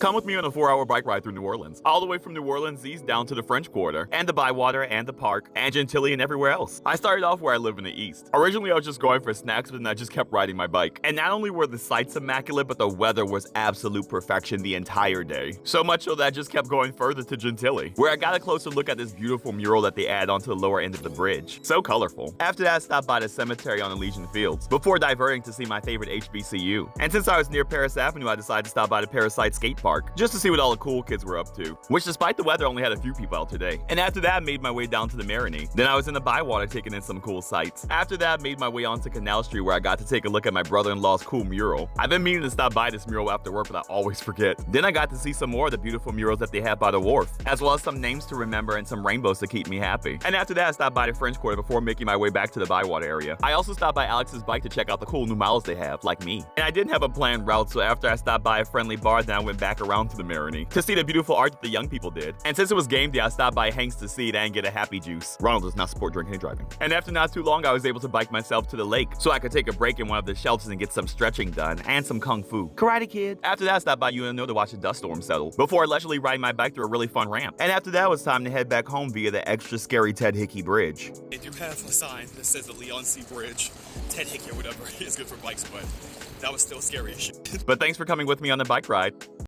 Come with me on a 4-hour bike ride through New Orleans, all the way from New Orleans East down to the French Quarter, and the Bywater, and the Park, and Gentilly, and everywhere else. I started off where I live in the East. Originally, I was just going for snacks, but then I just kept riding my bike. And not only were the sights immaculate, but the weather was absolute perfection the entire day. So much so that I just kept going further to Gentilly, where I got a closer look at this beautiful mural that they add onto the lower end of the bridge. So colorful. After that, I stopped by the cemetery on Elysian Fields, before diverting to see my favorite HBCU. And since I was near Paris Avenue, I decided to stop by the Parasite Skate Park, just to see what all the cool kids were up to, which despite the weather only had a few people out today. And after that, I made my way down to the Marigny. Then I was in the Bywater taking in some cool sights. After that, I made my way onto Canal Street where I got to take a look at my brother-in-law's cool mural. I've been meaning to stop by this mural after work, but I always forget. Then I got to see some more of the beautiful murals that they have by the wharf, as well as some names to remember and some rainbows to keep me happy. And after that, I stopped by the French Quarter before making my way back to the Bywater area. I also stopped by Alex's Bike to check out the cool new models they have, like me. And I didn't have a planned route, so after I stopped by a friendly bar, then I went back around to the Marigny to see the beautiful art that the young people did. And since it was game day, I stopped by Hank's to see it and get a happy juice. Ronald does not support drinking and driving. And after not too long, I was able to bike myself to the lake so I could take a break in one of the shelters and get some stretching done and some kung fu. Karate Kid. After that, I stopped by UNO to watch a dust storm settle before leisurely riding my bike through a really fun ramp. And after that, it was time to head back home via the extra scary Ted Hickey Bridge. They do have a sign that says the Leon C. Bridge, Ted Hickey or whatever is good for bikes, but that was still scary as shit. But thanks for coming with me on the bike ride.